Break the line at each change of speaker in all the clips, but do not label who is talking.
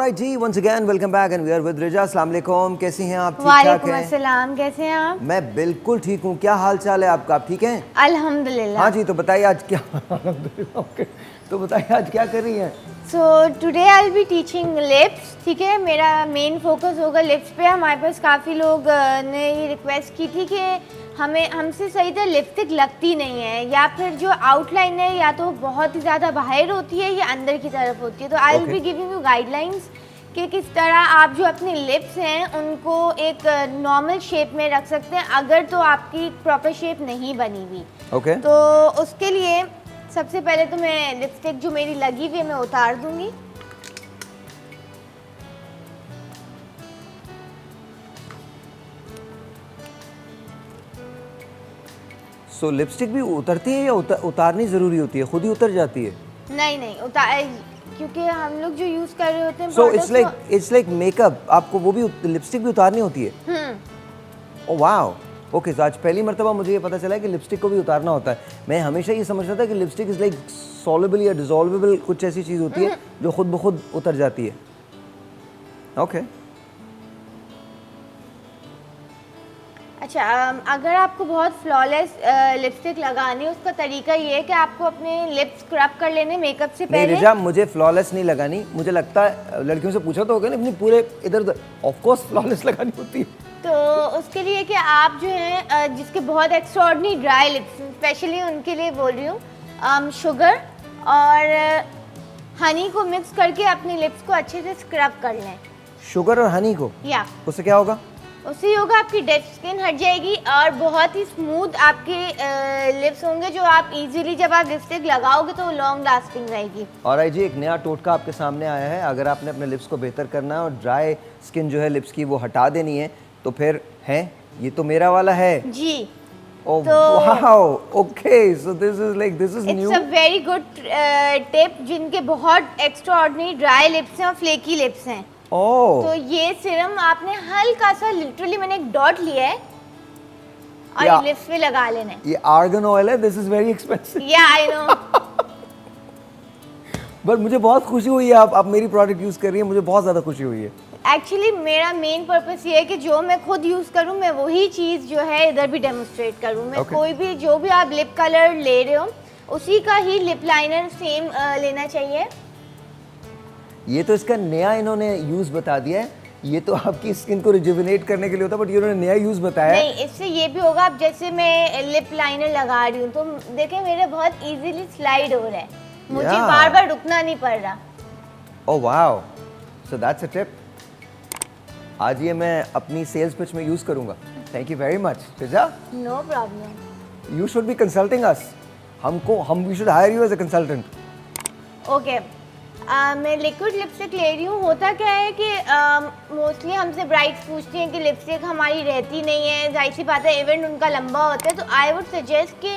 Alright ji, once again welcome back and we are with Rija. अस्सलाम वालेकुम, कैसी हैं आप? ठीक ठाक
वालेकुम
हैं?
अस्सलाम, कैसे हैं आप?
मैं बिल्कुल ठीक हूँ। क्या हाल चाल है आपका? आप ठीक हैं?
अल्हम्दुलिल्लाह।
हाँ जी, तो बताइए आज क्या okay. तो बताइए आज क्या कर रही हैं?
So today I will be teaching lips, ठीक है। मेरा मेन फोकस होगा लिप्स पे। हमारे पास काफ़ी लोग ने ये रिक्वेस्ट की थी कि हमसे सही तरह लिपस्टिक लगती नहीं है, या फिर जो आउटलाइन है या तो बहुत ही ज़्यादा बाहर होती है या अंदर की तरफ होती है। तो I will be giving you guidelines कि किस तरह आप जो अपने लिप्स हैं उनको एक नॉर्मल शेप में रख सकते हैं, अगर तो आपकी प्रॉपर शेप नहीं बनी हुई।
ओके।
तो उसके लिए सबसे पहले तो मैं लिपस्टिक जो मेरी लगी हुई है मैं उतार दूंगी।
सो लिपस्टिक भी उतरती है या उतारनी ज़रूरी होती है? खुद ही उतर जाती है?
नहीं उतार, क्योंकि हम लोग जो यूज़ कर रहे होते हैं
सो इट्स लाइक मेकअप, आपको वो भी लिपस्टिक भी उतारनी होती है? ओह वाओ, ओके। तो आज पहली मर्तबा मुझे ये पता चला कि लिपस्टिक को भी उतारना होता है। मैं हमेशा ये समझता था कि लिपस्टिक इज़ लाइक सॉल्युबल या डिसॉल्वेबल, कुछ ऐसी चीज़ होती है जो खुद ब खुद उतर जाती है। ओके।
अच्छा, अगर आपको बहुत फ्लॉलेस लिपस्टिक लगानी है, उसका तरीका ये है कि आपको अपने लिप्स स्क्रब कर लेने मेकअप से
नहीं
पहले।
रिजा, मुझे फ्लॉलेस नहीं लगानी। मुझे लगता है लड़कियों से पूछा तो होगा ना, अपनी पूरे इधर उधर ऑफ कोर्स फ्लॉलेस लगानी होती है।
तो उसके लिए कि आप जो हैं जिसके बहुत एक्स्ट्राऑर्डिनरी ड्राई लिप्स, स्पेशली उनके लिए बोल रही हूँ, शुगर और हनी को मिक्स करके अपने लिप्स को अच्छे से स्क्रब कर लें।
शुगर और हनी को?
या
उससे क्या होगा?
उससे होगा आपकी डेड स्किन हट जाएगी और बहुत ही स्मूथ आपके लिप्स होंगे, जो आप इजीली जब आप लिपस्टिक लगाओगे तो लॉन्ग लास्टिंग रहेगी।
और जी एक नया टोटका आपके सामने आया है। अगर आपने अपने लिप्स को बेहतर करना है और ड्राई स्किन जो है लिप्स की वो हटा देनी है, तो फिर है ये तो मेरा वाला है
जी।
Oh wow, okay. So this is new.
It's a very good tip जिनके बहुत एक्स्ट्राऑर्डिनरी ड्राई लिप्स हैं और फ्लेकी लिप्स हैं। तो ये सीरम आपने हल्का सा, लिटरली मैंने एक डॉट लिया है और ये लिप्स पे लगा लेना है।
ये आर्गन ऑयल है, दिस इज वेरी एक्सपेंसिव।
या आई नो।
बट मुझे बहुत खुशी हुई है आप मेरी प्रोडक्ट यूज कर रही हैं, मुझे बहुत ज्यादा खुशी हुई है।
एक्चुअली मेरा मेन पर्पस ये है कि जो मैं खुद यूज़ करूँ मैं वही चीज़ जो है इधर भी डेमोन्स्ट्रेट करूँ। मैं कोई भी जो भी आप लिप कलर ले रहे हो उसी का ही लिप लाइनर सेम लेना चाहिए।
ये तो इसका नया इन्होंने यूज बता दिया है। ये तो आपकी स्किन को रिजुविनेट करने के लिए होता है, बट ये उन्होंने नया यूज बताया है।
नहीं, इससे ये भी होगा, अब जैसे मैं लिप लाइनर लगा रही हूँ तो देखें मेरे बहुत इजीली स्लाइड हो रहा है, मुझे बार बार रुकना नहीं पड़ रहा।
Oh wow, so that's a tip. आज ये मैं अपनी सेल्स पिच में यूज करूंगा। Thank you very much Riza.
No problem.
You should be consulting us. We should hire you as a consultant.
Okay. मैं लिक्विड लिपस्टिक ले रही हूँ। होता क्या है कि मोस्टली हमसे ब्राइड्स पूछती हैं कि लिपस्टिक हमारी रहती नहीं है, जाहिर सी बात है इवेंट उनका लंबा होता है। तो आई वुड सजेस्ट कि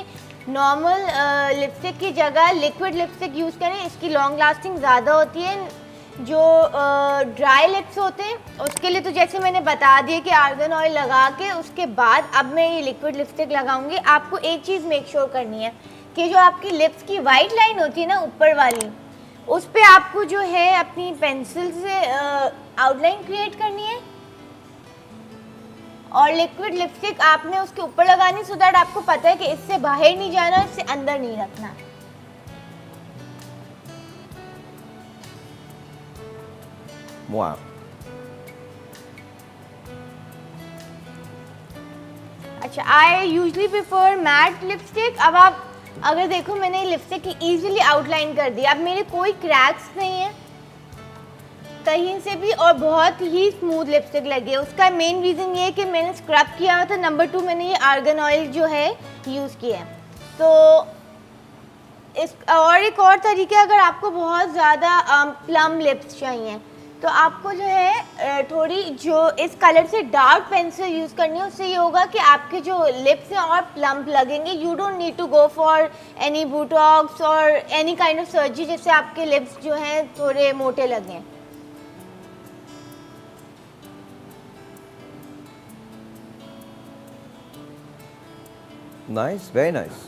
नॉर्मल लिपस्टिक की जगह लिक्विड लिपस्टिक यूज़ करें, इसकी लॉन्ग लास्टिंग ज़्यादा होती है। जो ड्राई लिप्स होते हैं उसके लिए तो जैसे मैंने बता दिया कि आर्गन ऑयल लगा के उसके बाद अब मैं ये लिक्विड लिपस्टिक लगाऊंगी। आपको एक चीज़ मेक श्योर करनी है कि जो आपकी लिप्स की वाइट लाइन होती है ना ऊपर वाली, उस पे आपको जो है अपनी पेंसिल से आउटलाइन क्रिएट करनी है और लिक्विड लिपस्टिक आपने उसके ऊपर लगानी, सो दैट आपको पता है कि इससे बाहर नहीं जाना, इससे अंदर नहीं रखना।
वाह,
अच्छा, I usually prefer matte lipstick. अब आप अगर देखो मैंने लिपस्टिक की इजीली आउटलाइन कर दी, अब मेरे कोई क्रैक्स नहीं है कहीं से भी और बहुत ही स्मूथ लिपस्टिक लगी है। उसका मेन रीज़न ये है कि मैंने स्क्रब किया हुआ था, नंबर 2 मैंने ये आर्गन ऑयल जो है यूज़ किया है। तो इस और एक और तरीका, अगर आपको बहुत ज़्यादा प्लम लिप्स चाहिए तो आपको जो है थोड़ी जो इस कलर से डार्क पेंसिल यूज़ करनी है। उससे ये होगा कि आपके जो लिप्स हैं और प्लम्प लगेंगे। You don't need to go for any botox और एनी काइंड ऑफ सर्जरी जिससे आपके लिप्स जो हैं थोड़े मोटे लगें।
Nice, very nice.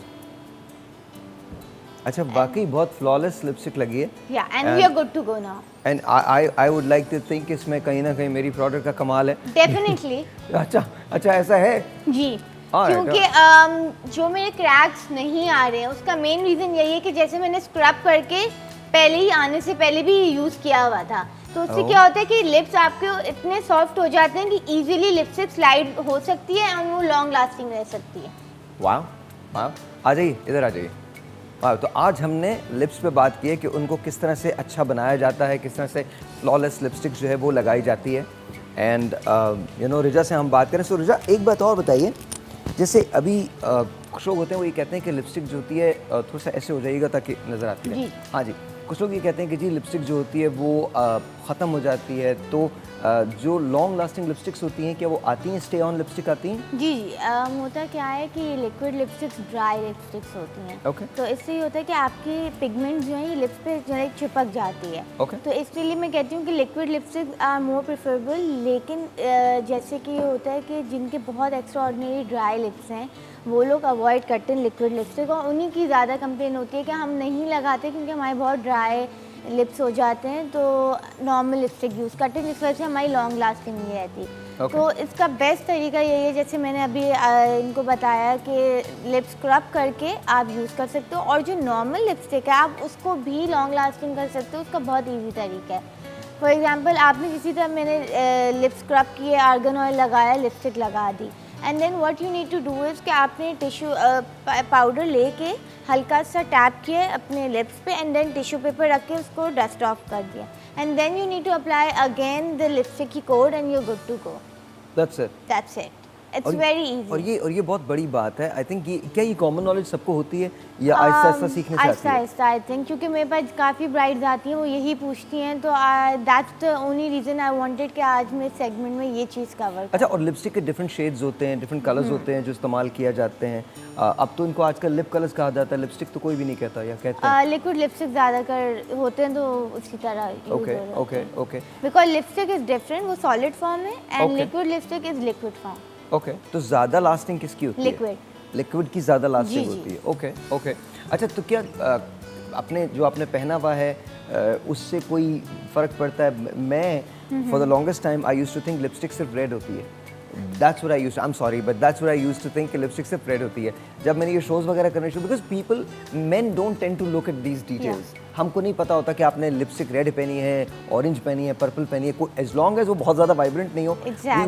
अच्छा, वाकई बहुत फ्लॉलेस लिपस्टिक लगी है।
या and we are good to go now.
And I would like to think इसमें कहीं ना कहीं मेरी प्रोडक्ट का कमाल है।
डेफिनेटली।
अच्छा ऐसा है
जी,
Alright,
क्योंकि जो मेरे क्रैक्स नहीं आ रहे हैं उसका मेन रीज़न यही है कि जैसे मैंने स्क्रब करके पहले ही आने से पहले भी यूज़ किया हुआ था, तो उससे क्या होता है कि लिप्स आपके इतने सॉफ्ट हो जाते हैं कि इजीली लिपस्टिक स्लाइड हो सकती है और वो लॉन्ग लास्टिंग रह सकती है।
वाह वाह, आ जाइए इधर आ जाइए। वाह, तो आज हमने लिप्स पे बात की है कि उनको किस तरह से अच्छा बनाया जाता है, किस तरह से फ्लॉलेस लिपस्टिक जो है वो लगाई जाती है। एंड रिजा से हम बात करें। सो रिजा, एक बात और बताइए, जैसे अभी कुछ लोग होते हैं वो ये कहते हैं कि लिपस्टिक जो होती है थोड़ा सा ऐसे हो जाएगा ताकि नज़र आती है। हाँ जी, कुछ लोग ये कहते हैं कि जी लिपस्टिक जो होती है वो ख़त्म हो जाती है, तो जो लॉन्ग लास्टिंग लिपस्टिक्स होती हैं क्या वो आती हैं, स्टे ऑन लिपस्टिक आती हैं?
जी होता क्या है कि लिक्विड लिपस्टिक्स ड्राई लिपस्टिक्स होती हैं।
Okay.
तो इससे ये होता है कि आपकी पिगमेंट जो है ये लिप्स पे जो है चिपक जाती है।
Okay.
तो इसलिए मैं कहती हूँ कि liquid lipstick are more preferable. लेकिन जैसे कि ये होता है कि जिनके बहुत एक्स्ट्रा ऑर्डिनरी ड्राई लिप्स हैं वो लोग अवॉइड करते हैं लिक्विड लिपस्टिक, और उन्हीं की ज़्यादा कंप्लेन होती है कि हम नहीं लगाते क्योंकि हमारे बहुत ड्राई लिप्स हो जाते हैं, तो नॉर्मल लिपस्टिक यूज़ करते हैं, जिस वजह से हमारी लॉन्ग लास्टिंग नहीं रहती। तो इसका बेस्ट तरीका यही है, जैसे मैंने अभी इनको बताया कि लिप स्क्रब करके आप यूज़ कर सकते हो, और जो नॉर्मल लिपस्टिक है आप उसको भी लॉन्ग लास्टिंग कर सकते हो। उसका बहुत ईजी तरीका है। फॉर एग्जांपल आपने जिसी तरह मैंने लिप स्क्रब किए, आर्गन ऑयल लगाया, लिपस्टिक लगा दी, and then what you need to do is कि आपने टिश्यू पाउडर लेके हल्का सा टैप किया अपने लिप्स पे, एंड देन टिश्यू पेपर रख के उसको डस्ट ऑफ कर दिया, and then you need to apply again the lipstick की coat and you good to go. That's it. It's very easy.
और ये बहुत बड़ी बात है। आई थिंक ये क्या ये कॉमन नॉलेज सबको होती है या आहिस्ता आहिस्ता सीखने से आती है?
आहिस्ता आई थिंक, क्योंकि मेरे पास काफ़ी ब्राइड्स आती हैं वो यही पूछती हैं, तो that's the only reason I wanted कि आज मैं सेगमेंट में ये चीज़ कवर।
अच्छा, और लिपस्टिक के डिफरेंट शेड्स होते हैं, डिफरेंट कलर्स होते हैं जो इस्तेमाल किया जाते हैं। अब तो इनको आजकल लिप कलर्स कहा जाता है, लिपस्टिक तो कोई भी नहीं कहता या कहते हैं?
लिक्विड लिपस्टिक ज़्यादातर होते हैं तो उसी तरह
okay
because lipstick is different, वो सॉलिड फॉर्म है, and liquid lipstick is liquid form.
Okay, तो ज़्यादा लास्टिंग किसकी होती है? लिक्विड की ज़्यादा लास्टिंग होती है। ओके। अच्छा, तो क्या आपने पहना हुआ है उससे कोई फ़र्क पड़ता है? मैं for the longest time I used to think lipstick सिर्फ रेड होती है। That's what I used to, I'm sorry, but that's what I used to think कि लिपस्टिक सिर्फ रेड होती है। जब मैंने ये शोज़ वगैरह करने शुरू, because men don't tend to look at these details. हमको नहीं पता होता कि आपने लिपस्टिक रेड पहनी है, ऑरेंज पहनी है, पर्पल पहनी है, एज लॉन्ग एज वो बहुत ज़्यादा वाइब्रेंट नहीं हो,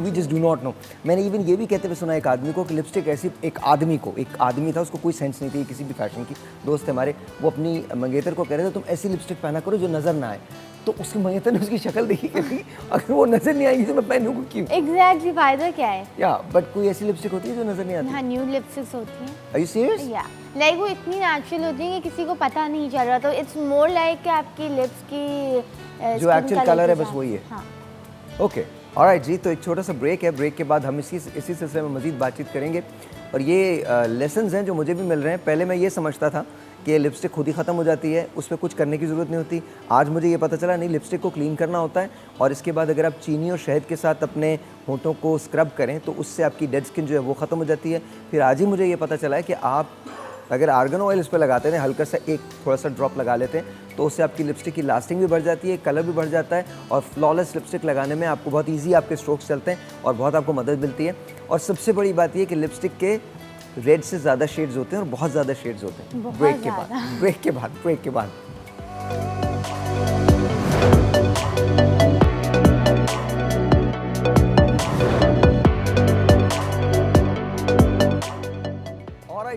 we just do not know. मैंने इवन ये भी कहते हुए सुना एक आदमी को कि लिपस्टिक ऐसी, एक आदमी था, उसको कोई सेंस नहीं थी किसी भी फैशन की, दोस्त है हमारे, वो अपनी मंगेतर को कह रहे थे तुम ऐसी लिपस्टिक पहना करो जो नज़र ना आए। तो उसकी मंगेतर ने उसकी शक्ल देखी कि अगर वो नज़र नहीं आएगी तो मैं पहनूंगा क्यों?
एग्जैक्टली, फायदा क्या है?
या बट कोई ऐसी लिपस्टिक होती है जो नज़र नहीं आती?
हाँ, न्यूड लिपस्टिक्स होती हैं।
Are you serious?
या लाइक वो इतनी नेचुरल होती है कि किसी को पता नहीं चल रहा, तो इट्स मोर लाइक कि आपकी लिप्स की
जो एक्चुअल कलर है बस वही है।
हाँ।
ओके, ऑलराइट जी, तो एक छोटा सा ब्रेक है, ब्रेक के बाद हम इसी सिलसिले में मज़ीद बातचीत करेंगे। और ये लेसन्स हैं जो मुझे भी मिल रहे हैं। पहले मैं ये समझता था कि लिपस्टिक खुद ही ख़त्म हो जाती है, उस पर कुछ करने की ज़रूरत नहीं होती। आज मुझे ये पता चला नहीं, लिपस्टिक को क्लीन करना होता है, और इसके बाद अगर आप चीनी और शहद के साथ अपने होठों को स्क्रब करें तो उससे आपकी डेड स्किन जो है वो ख़त्म हो जाती है। फिर आज ही मुझे ये पता चला है कि आप अगर आर्गन ऑयल इस पर लगाते हैं, हल्का सा एक थोड़ा सा ड्रॉप लगा लेते हैं, तो उससे आपकी लिपस्टिक की लास्टिंग भी बढ़ जाती है, कलर भी बढ़ जाता है, और फ्लॉलेस लिपस्टिक लगाने में आपको बहुत ईजी आपके स्ट्रोक्स चलते हैं और बहुत आपको मदद मिलती है। और सबसे बड़ी बात ये कि लिपस्टिक के रेड से ज़्यादा शेड्स होते हैं और बहुत ज़्यादा शेड्स होते हैं। ब्रेक के बाद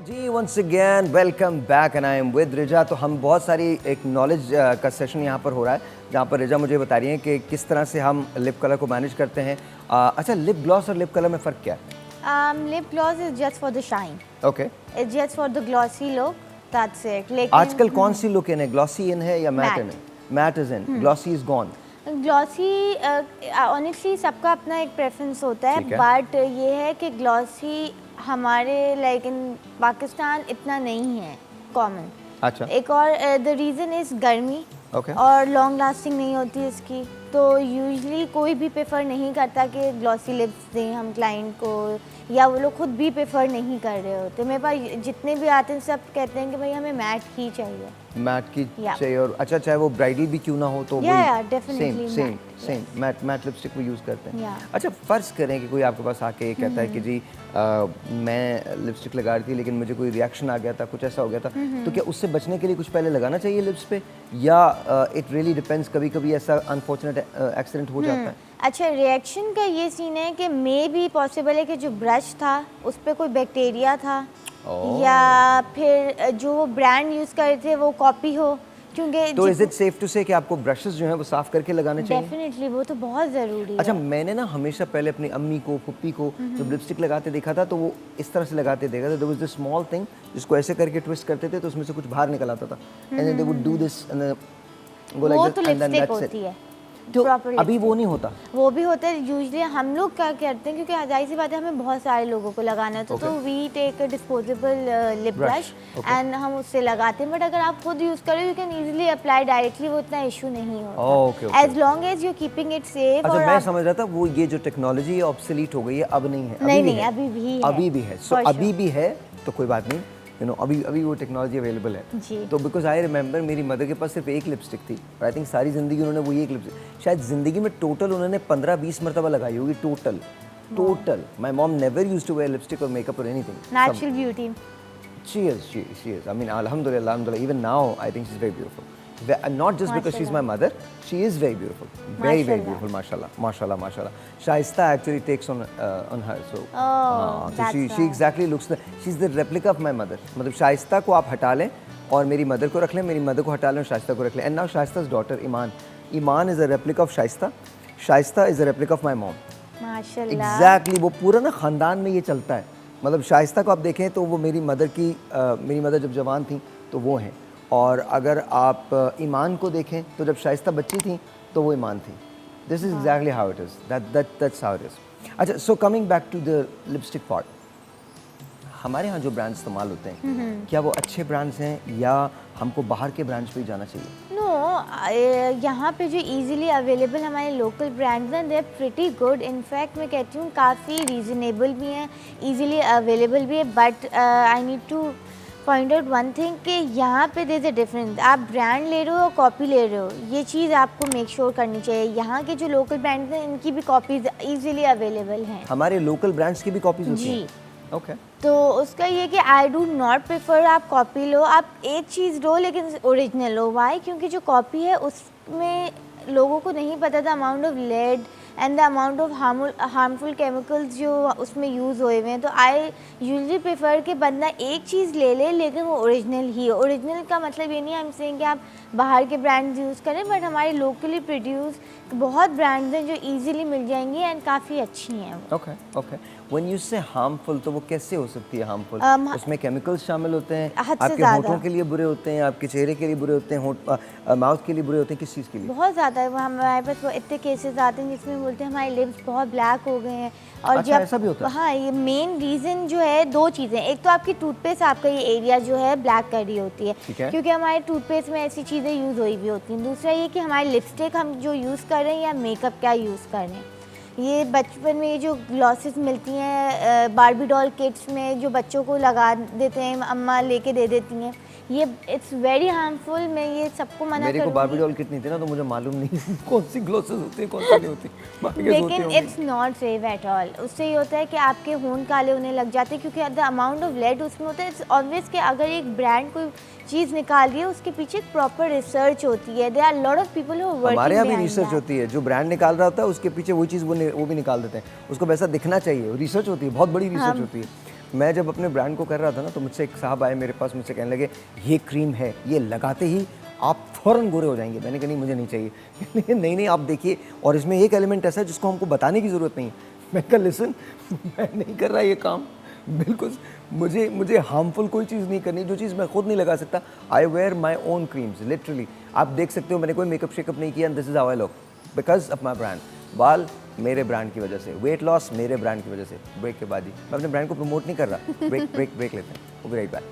जी, once again welcome back and I am with Riza. तो हम बहुत सारी एक नॉलेज का सेशन यहाँ पर हो रहा है, जहाँ पर रिजा मुझे बता रही हैं कि किस तरह से हम लिप कलर को मैनेज करते हैं। अच्छा, लिप ग्लॉस और लिप कलर में फ़र्क क्या है?
Lip gloss is just for the shine.
Okay,
it's just for the glossy look, that's it. लेकिन
आजकल कौन सी लुक इन है, ग्लॉसी इन है या मैट इन है? Matte is in, glossy is gone.
Glossy honestly सबका अपना एक प्रेफरेंस होता है, बट ये है कि ग्लॉसी हमारे लाइक इन पाकिस्तान इतना नहीं है कॉमन।
अच्छा,
एक और द रीज़न इज़ गर्मी, और लॉन्ग लास्टिंग नहीं होती इसकी, तो यूजुअली कोई भी प्रेफर नहीं करता कि ग्लॉसी लिप्स दें हम क्लाइंट को, या वो लोग खुद भी प्रेफर नहीं कर रहे होते। मेरे पास जितने भी आते हैं सब कहते हैं कि भाई हमें मैट ही चाहिए।
मैट की
Yeah.
चाहिए, और अच्छा चाहे वो ब्राइडल भी क्यों ना हो तो
Yeah, definitely
same
matte,
same matte lipstick वो यूज़ करते हैं।
Yeah.
अच्छा फ़र्ज़ करें कि कोई आपके पास आके कहता है कि जी मैं लिपस्टिक लगा रही थी लेकिन मुझे कोई रिएक्शन आ गया था, कुछ ऐसा हो गया था, तो क्या उससे बचने के लिए कुछ पहले लगाना चाहिए लिप्स पे, या इट रियली डिपेंड्स, कभी कभी ऐसा अनफॉर्चुनेट एक्सीडेंट हो जाता है?
अच्छा, रिएक्शन का ये सीन है कि मे भी पॉसिबल है कि जो ब्रश था उस पर कोई बैक्टीरिया था, या फिर जो वो ब्रांड यूज़ कर रहे थे वो कॉपी हो, क्योंकि
तो इज इट सेफ टू से कि आपको ब्रशेस जो हैं वो साफ करके लगाने चाहिए?
डेफिनेटली वो तो बहुत ज़रूरी
अच्छा,
है।
मैंने ना हमेशा पहले अपनी अम्मी को, पुप्पी को जब लिपस्टिक लगाते देखा था तो वो इस तरह से लगाते देखा था। There was this small thing जिसको ऐसे करके ट्विस्ट करते थे तो उसमें से कुछ बाहर निकल आता था, and then they would do this and go
वो
लाइक
तो
this and then
lipstick
that's
होती
इट।
है,
तो
proper
अभी वो नहीं होता?
वो भी होता है। यूजुअली हम लोग क्या करते हैं, क्योंकि जाहिर सी बात है हमें बहुत सारे लोगों को लगाना है, तो we take a disposable lip brush and हम उससे लगाते हैं। बट अगर आप खुद यूज़ करें, you can easily apply directly, वो इतना इशू नहीं होता, as long as you keeping it safe.
अच्छा, मैं समझ रहा था वो ये जो टेक्नोलॉजी है ऑब्सोलीट हो गई है, अब नहीं है।
नहीं, अभी भी है,
अभी भी है। सो अभी भी है तो कोई बात नहीं, यू नो, अभी वो टेक्नोलॉजी अवेलेबल है
जी।
तो बिकॉज आई रिमेंबर मेरी मदर के पास सिर्फ एक लिपस्टिक थी, और आई थिंक सारी ज़िंदगी उन्होंने वही एक लिपस्टिक, शायद ज़िंदगी में टोटल उन्होंने 15-20 मरतबा लगाई होगी total. My mom never used to wear lipstick और मेकअप और anything.
Natural beauty.
She is. I mean, alhamdulillah. Even now, I think she's very beautiful. Not just because she's my mother, she is very beautiful. Very beautiful, mashallah. Shaista actually takes on her. So, she exactly looks she's the replica of my mother. मतलब शाइस्ता को आप हटा लें और मेरी mother को रख लें, मेरी मदर को हटा लें और शाइस्ता को रख लें. And now Shaista's daughter, Iman is a replica of Shaista. Shaista is a replica of my mom.
माशाल्लाह।
Exactly, वो पूरा ना ख़ानदान में ये चलता है। मतलब शाइस्ता को आप देखें तो वो मेरी मदर जब जवान थी तो वो हैं, और अगर आप ईमान को देखें तो जब शाइस्ता बच्ची थी तो वो ईमान थी। This is exactly how it is, that's how it is. अच्छा, so coming back to the lipstick part, हमारे यहाँ जो ब्रांड्स इस्तेमाल होते हैं क्या वो अच्छे ब्रांड्स हैं या हमको बाहर के ब्रांड्स पे ही जाना चाहिए?
यहाँ पे जो इजीली अवेलेबल हमारे लोकल ब्रांड्स हैं, they are pretty good. In fact मैं कहती हूँ काफ़ी रीज़नेबल भी हैं, इजीली अवेलेबल भी है। But I need two point out one thing कि यहाँ पे देयर इज़ अ डिफरेंस। आप ब्रांड ले रहे हो और कॉपी ले रहे हो, ये चीज़ आपको मेक श्योर करनी चाहिए। यहाँ के जो लोकल ब्रांड्स हैं इनकी भी कॉपीज़ इजीली अवेलेबल हैं।
हमारे लोकल ब्रांड्स की भी कॉपीज होती हैं?
ओके। तो उसका ये कि आई डू नॉट प्रेफर आप कॉपी लो, आप एक चीज़ लो लेकिन ओरिजिनल लो। वाई? क्योंकि जो कॉपी है उसमें लोगों को नहीं पता the amount of lead and the amount of harmful chemicals जो उसमें यूज़ हुए हुए हैं। तो आई यूजली प्रेफर कि बंदा एक चीज़ ले ले लेकिन वो ओरिजिनल ही हो। ओरिजिनल का मतलब ये नहीं है हम सेइंग कि आप बाहर के ब्रांड्स यूज़ करें, बट हमारे लोकली प्रोड्यूस बहुत ब्रांड्स हैं जो इजीली मिल जाएंगी एंड काफ़ी अच्छी हैं।
Okay. When you say harmful, तो वो कैसे हो सकती है harmful? उसमें केमिकल्स शामिल होते हैं, आपके होठों के लिए बुरे होते हैं, आपके चेहरे के लिए बुरे होते हैं, माउथ के लिए बुरे होते हैं, किस चीज़ के लिए?
बहुत ज़्यादा है। हमारे पास वो इतने केसेस आते हैं जिसमें बोलते हैं हमारे लिप्स बहुत ब्लैक हो गए हैं। और
अच्छा, ऐसा भी होता है?
हाँ, ये मेन रीज़न जो है दो चीज़ें। एक तो आपकी टूथपेस्ट, आपका ये एरिया जो है ब्लैक कर रही होती है, क्योंकि हमारे टूथपेस्ट में ऐसी चीज़ें यूज़ हुई भी होती हैं। दूसरा ये कि हमारी लिपस्टिक हम जो यूज़ कर रहे हैं या मेकअप क्या यूज़ कर रहे हैं, ये बचपन में ये जो ग्लॉसेस मिलती हैं बार्बी डॉल किट्स में जो बच्चों को लगा देते हैं, अम्मा लेके दे देती हैं, ये इट्स वेरी हार्मफुल। मैं ये सबको मना
मेरे को बार्बी डॉल किट नहीं थी ना, तो मुझे मालूम नहीं कौन सी ग्लॉसेस होती है कौन सी नहीं होती,
लेकिन it's not safe at all. उससे ये होता है कि आपके होंठ काले होने लग जाते हैं, क्योंकि द अमाउंट ऑफ लेड उसमें होता है। इट्स ऑब्वियस कि अगर एक ब्रांड कोई चीज़ निकाल रही है उसके पीछे प्रॉपर रिसर्च होती है। There are lot of people who working.
हमारे यहाँ भी रिसर्च होती है, जो ब्रांड निकाल रहा होता है उसके पीछे वही चीज़ वो भी निकाल देते हैं, उसको वैसा दिखना चाहिए। रिसर्च होती है, बहुत बड़ी रिसर्च होती है। मैं जब अपने ब्रांड को कर रहा था ना, तो मुझसे एक साहब आए मेरे पास, मुझसे कहने लगे ये क्रीम है, ये लगाते ही आप फ़ौरन गोरे हो जाएंगे। मैंने कहा नहीं, मुझे नहीं चाहिए। नहीं आप देखिए, और इसमें एक एलिमेंट ऐसा है जिसको हमको बताने की ज़रूरत नहीं है। मैं कहा लिसन, मैं नहीं कर रहा ये काम, बिल्कुल मुझे हार्मफुल कोई चीज़ नहीं करनी, जो चीज़ मैं खुद नहीं लगा सकता। I wear my own creams literally. आप देख सकते हो मैंने कोई मेकअप शेकअप नहीं किया, and this is how I look because of my brand. बाल मेरे ब्रांड की वजह से, वेट लॉस मेरे ब्रांड की वजह से। ब्रेक के बाद ही, मैं अपने ब्रांड को प्रमोट नहीं कर रहा। ब्रेक लेते हैं, वो भी राइट बैक।